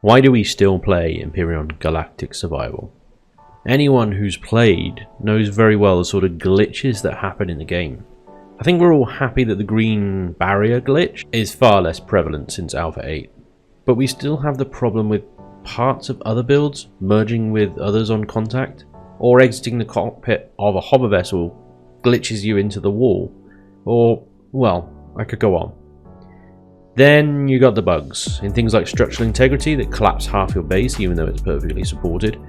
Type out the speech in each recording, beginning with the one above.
Why do we still play Empyrion Galactic Survival? Anyone who's played knows very well the sort of glitches that happen in the game. I think we're all happy that the green barrier glitch is far less prevalent since Alpha 8, but we still have the problem with parts of other builds merging with others on contact, or exiting the cockpit of a hover vessel glitches you into the wall, or, well, I could go on. Then you got the bugs in things like structural integrity that collapse half your base even though it's perfectly supported,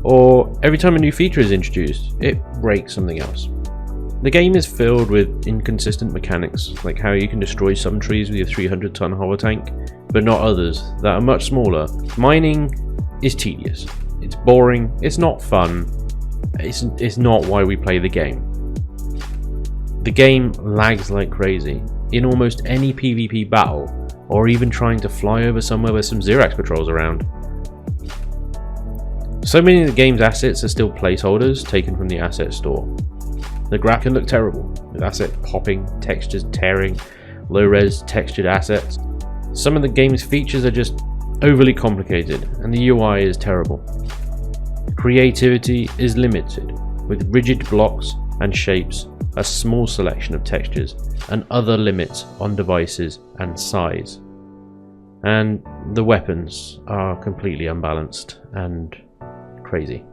or every time a new feature is introduced, it breaks something else. The game is filled with inconsistent mechanics, like how you can destroy some trees with your 300-ton hover tank, but not others that are much smaller. Mining is tedious, it's boring, it's not fun, it's not why we play the game. The game lags like crazy in almost any PvP battle, or even trying to fly over somewhere with some Xerax patrols around. So many of the game's assets are still placeholders taken from the asset store. The graph can look terrible, with asset popping, textures tearing, low-res textured assets. Some of the game's features are just overly complicated, and the UI is terrible. Creativity is limited, with rigid blocks and shapes, a small selection of textures, and other limits on devices and size. And the weapons are completely unbalanced and crazy.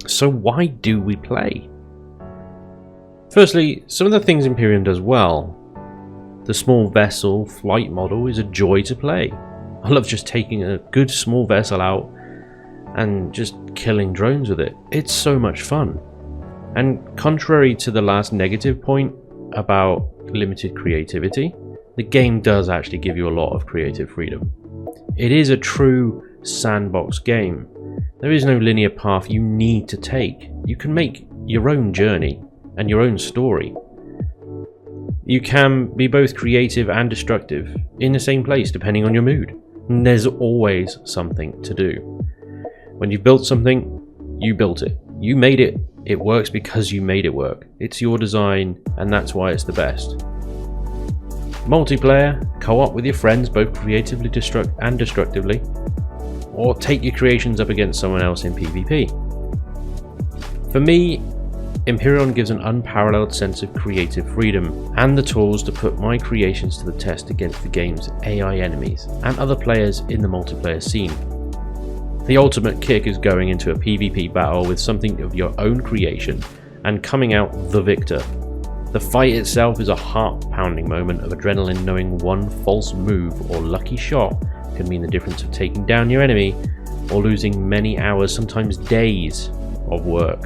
So why do we play? Firstly, some of the things Empyrion does well. The small vessel flight model is a joy to play. I love just taking a good small vessel out and just killing drones with it. It's so much fun. And contrary to the last negative point about limited creativity, the game does actually give you a lot of creative freedom. It is a true sandbox game. There is no linear path you need to take. You can make your own journey and your own story. You can be both creative and destructive in the same place depending on your mood. And there's always something to do. When you've built something, you built it. You made it. It works because you made it work. It's your design, and that's why it's the best. Multiplayer, co-op with your friends both creatively and destructively, or take your creations up against someone else in PvP. For me, Empyrion gives an unparalleled sense of creative freedom and the tools to put my creations to the test against the game's AI enemies and other players in the multiplayer scene. The ultimate kick is going into a PvP battle with something of your own creation and coming out the victor. The fight itself is a heart-pounding moment of adrenaline, knowing one false move or lucky shot can mean the difference of taking down your enemy or losing many hours, sometimes days, of work.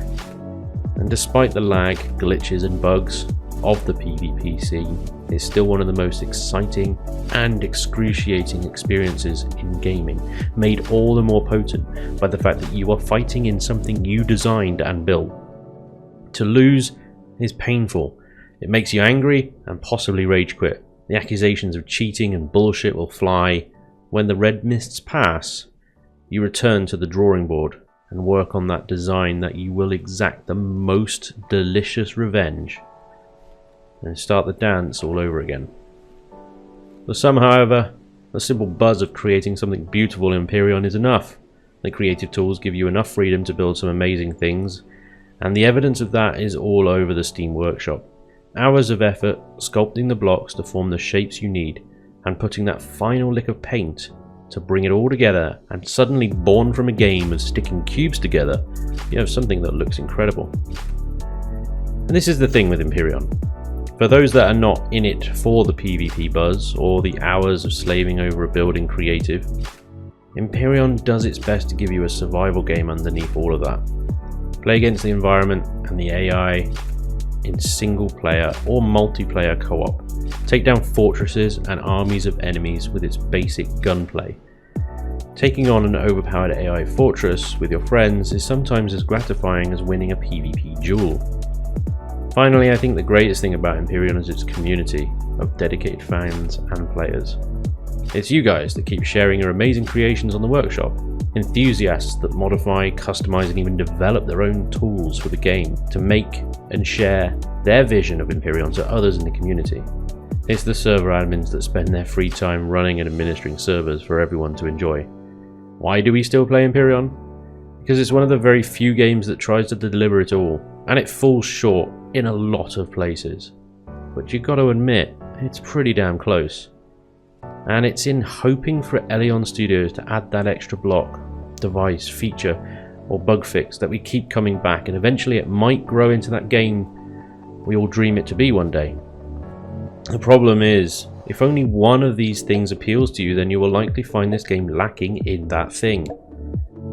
And despite the lag, glitches and bugs of the PvP scene, it's still one of the most exciting and excruciating experiences in gaming, made all the more potent by the fact that you are fighting in something you designed and built. To lose is painful. It makes you angry and possibly rage quit. The accusations of cheating and bullshit will fly. When the red mists pass, you return to the drawing board and work on that design that you will exact the most delicious revenge and start the dance all over again. For some, however, the simple buzz of creating something beautiful in Empyrion is enough. The creative tools give you enough freedom to build some amazing things, and the evidence of that is all over the Steam Workshop. Hours of effort sculpting the blocks to form the shapes you need, and putting that final lick of paint to bring it all together, and suddenly, born from a game of sticking cubes together, you have something that looks incredible. And this is the thing with Empyrion. For those that are not in it for the PvP buzz or the hours of slaving over a building creative, Empyrion does its best to give you a survival game underneath all of that. Play against the environment and the AI in single player or multiplayer co-op. Take down fortresses and armies of enemies with its basic gunplay. Taking on an overpowered AI fortress with your friends is sometimes as gratifying as winning a PvP duel. Finally, I think the greatest thing about Empyrion is its community of dedicated fans and players. It's you guys that keep sharing your amazing creations on the workshop, enthusiasts that modify, customize and even develop their own tools for the game to make and share their vision of Empyrion to others in the community. It's the server admins that spend their free time running and administering servers for everyone to enjoy. Why do we still play Empyrion? Because it's one of the very few games that tries to deliver it all, and it falls short in a lot of places. But you gotta admit, it's pretty damn close. And it's in hoping for Empyrion Studios to add that extra block, device, feature, or bug fix that we keep coming back, and eventually it might grow into that game we all dream it to be one day. The problem is, if only one of these things appeals to you, then you will likely find this game lacking in that thing.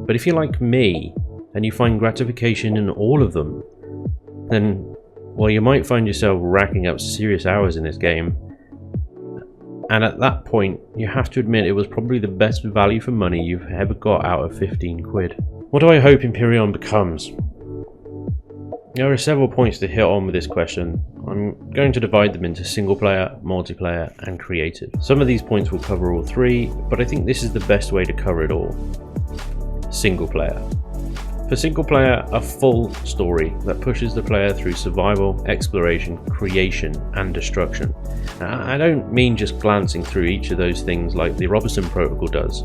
But if you're like me, and you find gratification in all of them, then, well, you might find yourself racking up serious hours in this game. And at that point, you have to admit it was probably the best value for money you've ever got out of 15 quid. What do I hope Empyrion becomes? There are several points to hit on with this question. I'm going to divide them into single player, multiplayer, and creative. Some of these points will cover all three, but I think this is the best way to cover it all. Single player. For single player, a full story that pushes the player through survival, exploration, creation, and destruction. Now, I don't mean just glancing through each of those things like the Robertson Protocol does.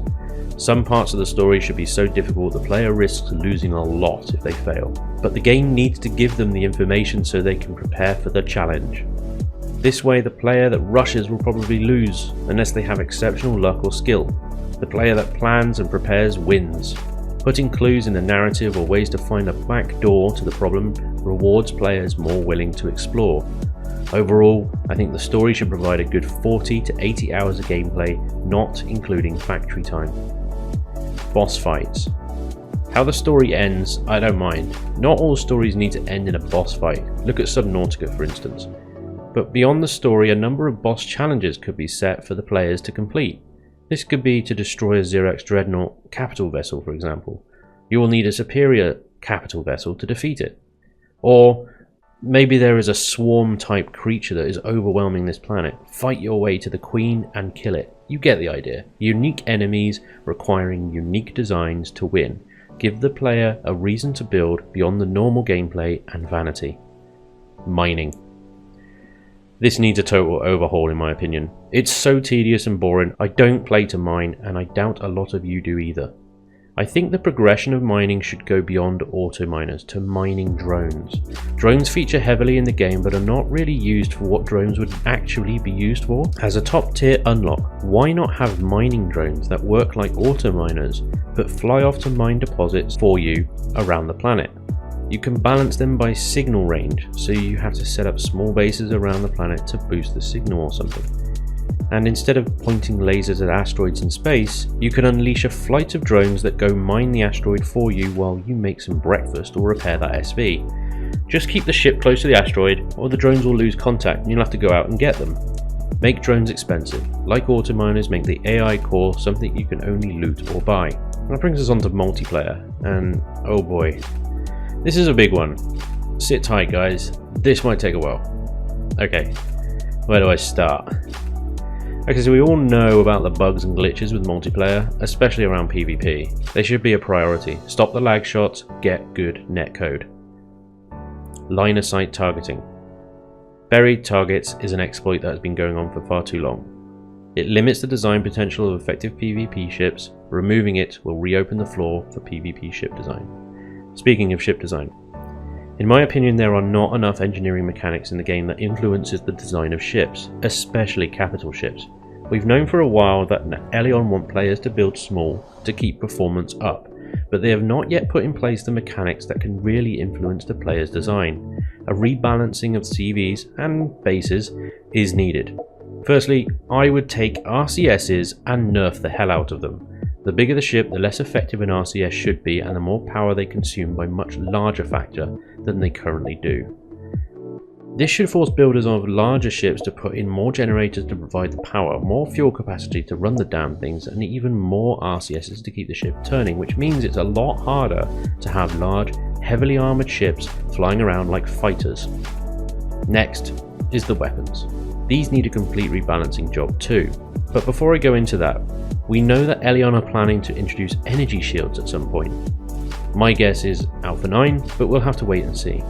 Some parts of the story should be so difficult the player risks losing a lot if they fail, but the game needs to give them the information so they can prepare for the challenge. This way, the player that rushes will probably lose, unless they have exceptional luck or skill. The player that plans and prepares wins. Putting clues in the narrative or ways to find a back door to the problem rewards players more willing to explore. Overall, I think the story should provide a good 40 to 80 hours of gameplay, not including factory time. Boss fights. How the story ends, I don't mind. Not all stories need to end in a boss fight. Look at Subnautica, for instance. But beyond the story, a number of boss challenges could be set for the players to complete. This could be to destroy a Xerox Dreadnought capital vessel, for example. You will need a superior capital vessel to defeat it. Or maybe there is a swarm type creature that is overwhelming this planet. Fight your way to the queen and kill it. You get the idea. Unique enemies requiring unique designs to win. Give the player a reason to build beyond the normal gameplay and vanity. Mining. This needs a total overhaul in my opinion. It's so tedious and boring. I don't play to mine, and I doubt a lot of you do either. I think the progression of mining should go beyond auto miners to mining drones. Drones feature heavily in the game but are not really used for what drones would actually be used for. As a top tier unlock, why not have mining drones that work like auto miners but fly off to mine deposits for you around the planet? You can balance them by signal range, so you have to set up small bases around the planet to boost the signal or something. And instead of pointing lasers at asteroids in space, you can unleash a flight of drones that go mine the asteroid for you while you make some breakfast or repair that SV. Just keep the ship close to the asteroid, or the drones will lose contact and you'll have to go out and get them. Make drones expensive. Like auto miners, make the AI core something you can only loot or buy. And that brings us on to multiplayer, and oh boy, this is a big one. Sit tight guys, this might take a while. Okay, where do I start? Okay, so we all know about the bugs and glitches with multiplayer, especially around PvP. They should be a priority. Stop the lag shots, get good netcode. Line of sight targeting. Buried targets is an exploit that has been going on for far too long. It limits the design potential of effective PvP ships. Removing it will reopen the floor for PvP ship design. Speaking of ship design, in my opinion there are not enough engineering mechanics in the game that influences the design of ships, especially capital ships. We've known for a while that Empyrion want players to build small to keep performance up, but they have not yet put in place the mechanics that can really influence the player's design. A rebalancing of CVs and bases is needed. Firstly, I would take RCSs and nerf the hell out of them. The bigger the ship, the less effective an RCS should be, and the more power they consume by much larger factor than they currently do. This should force builders of larger ships to put in more generators to provide the power, more fuel capacity to run the damn things, and even more RCSs to keep the ship turning, which means it's a lot harder to have large, heavily armoured ships flying around like fighters. Next is the weapons. These need a complete rebalancing job too. But before I go into that, we know that Empyrion are planning to introduce energy shields at some point. My guess is Alpha 9, but we'll have to wait and see.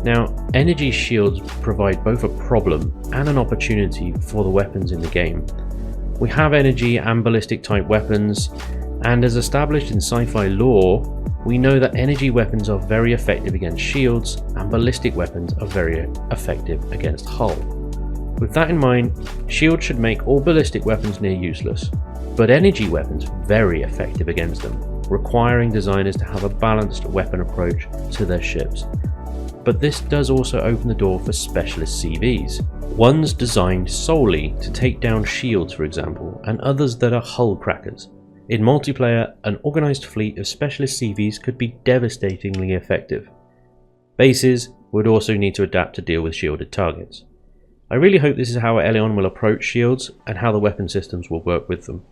Now, energy shields provide both a problem and an opportunity for the weapons in the game. We have energy and ballistic type weapons, and as established in sci-fi lore, we know that energy weapons are very effective against shields and ballistic weapons are very effective against hull. With that in mind, shields should make all ballistic weapons near useless, but energy weapons very effective against them, requiring designers to have a balanced weapon approach to their ships. But this does also open the door for specialist CVs, ones designed solely to take down shields for example, and others that are hull crackers. In multiplayer, an organised fleet of specialist CVs could be devastatingly effective. Bases would also need to adapt to deal with shielded targets. I really hope this is how Empyrion will approach shields and how the weapon systems will work with them.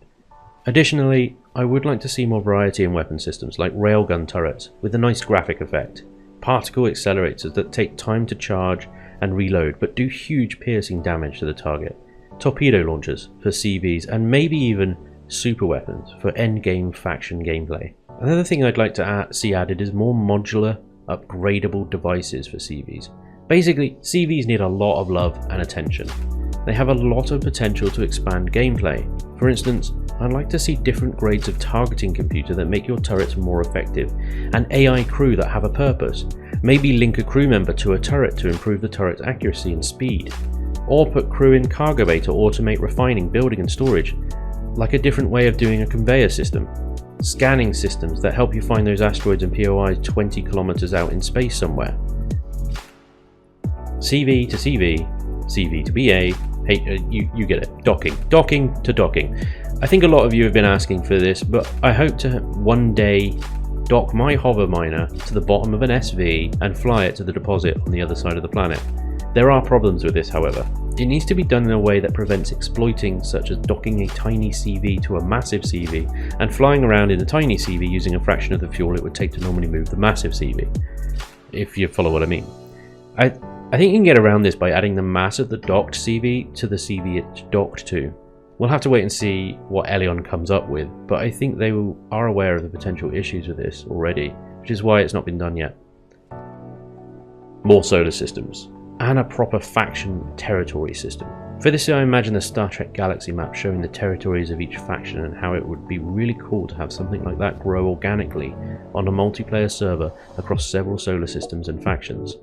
Additionally, I would like to see more variety in weapon systems like railgun turrets with a nice graphic effect, particle accelerators that take time to charge and reload but do huge piercing damage to the target, torpedo launchers for CVs, and maybe even super weapons for endgame faction gameplay. Another thing I'd like to see added is more modular, upgradable devices for CVs. Basically, CVs need a lot of love and attention. They have a lot of potential to expand gameplay. For instance, I'd like to see different grades of targeting computer that make your turrets more effective, and AI crew that have a purpose. Maybe link a crew member to a turret to improve the turret's accuracy and speed. Or put crew in cargo bay to automate refining, building and storage, like a different way of doing a conveyor system. Scanning systems that help you find those asteroids and POIs 20 kilometers out in space somewhere. CV to CV, CV to BA, hey, you get it, docking to docking. I think a lot of you have been asking for this, but I hope to one day dock my hover miner to the bottom of an SV and fly it to the deposit on the other side of the planet. There are problems with this, however. It needs to be done in a way that prevents exploiting, such as docking a tiny CV to a massive CV and flying around in the tiny CV using a fraction of the fuel it would take to normally move the massive CV, if you follow what I mean. I think you can get around this by adding the mass of the docked CV to the CV it's docked to. We'll have to wait and see what Empyrion comes up with, but I think they are aware of the potential issues with this already, which is why it's not been done yet. More solar systems, and a proper faction territory system. For this I imagine the Star Trek Galaxy map showing the territories of each faction, and how it would be really cool to have something like that grow organically on a multiplayer server across several solar systems and factions.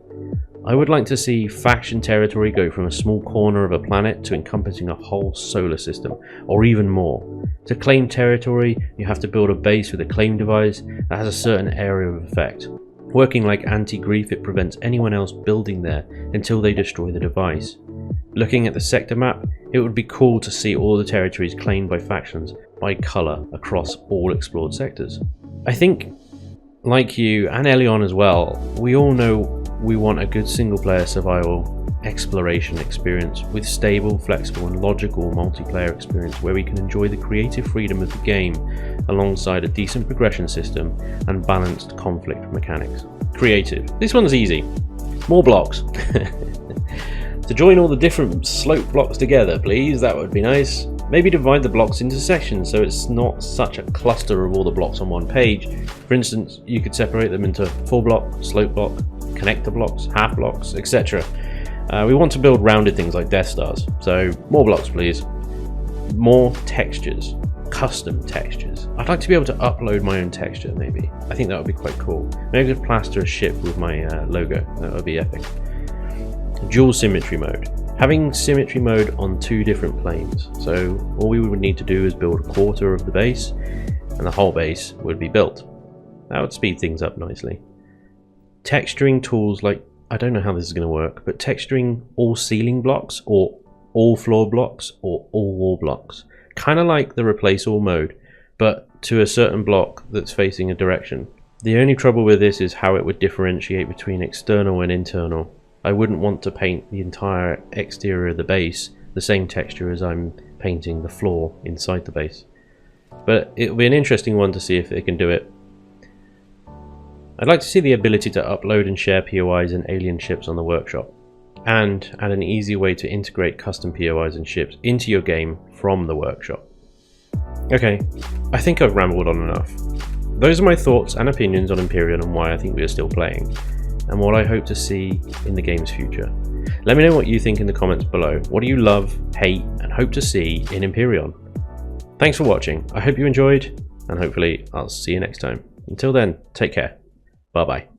I would like to see faction territory go from a small corner of a planet to encompassing a whole solar system, or even more. To claim territory, you have to build a base with a claim device that has a certain area of effect. Working like anti-grief, it prevents anyone else building there until they destroy the device. Looking at the sector map, it would be cool to see all the territories claimed by factions by colour across all explored sectors. I think, like you and Empyrion as well, we all know we want a good single-player survival exploration experience with stable, flexible and logical multiplayer experience where we can enjoy the creative freedom of the game alongside a decent progression system and balanced conflict mechanics. Creative. This one's easy. More blocks. To join all the different slope blocks together, please, that would be nice. Maybe divide the blocks into sections so it's not such a cluster of all the blocks on one page. For instance, you could separate them into full block, slope block, connector blocks, half blocks, etc. We want to build rounded things like Death Stars, so more blocks please. More textures, custom textures. I'd like to be able to upload my own texture maybe. I think that would be quite cool. Maybe I could plaster a ship with my logo, that would be epic. Dual symmetry mode. Having symmetry mode on two different planes, so all we would need to do is build a quarter of the base and the whole base would be built. That would speed things up nicely. Texturing tools like, I don't know how this is going to work, but texturing all ceiling blocks or all floor blocks or all wall blocks. Kind of like the replace all mode, but to a certain block that's facing a direction. The only trouble with this is how it would differentiate between external and internal. I wouldn't want to paint the entire exterior of the base the same texture as I'm painting the floor inside the base. But it'll be an interesting one to see if they can do it. I'd like to see the ability to upload and share POIs and alien ships on the workshop, and add an easy way to integrate custom POIs and ships into your game from the workshop. Okay, I think I've rambled on enough. Those are my thoughts and opinions on Empyrion and why I think we are still playing. and what I hope to see in the game's future. Let me know what you think in the comments below. What do you love, hate, and hope to see in Empyrion? Thanks for watching. I hope you enjoyed, and hopefully I'll see you next time. Until then, take care. Bye bye.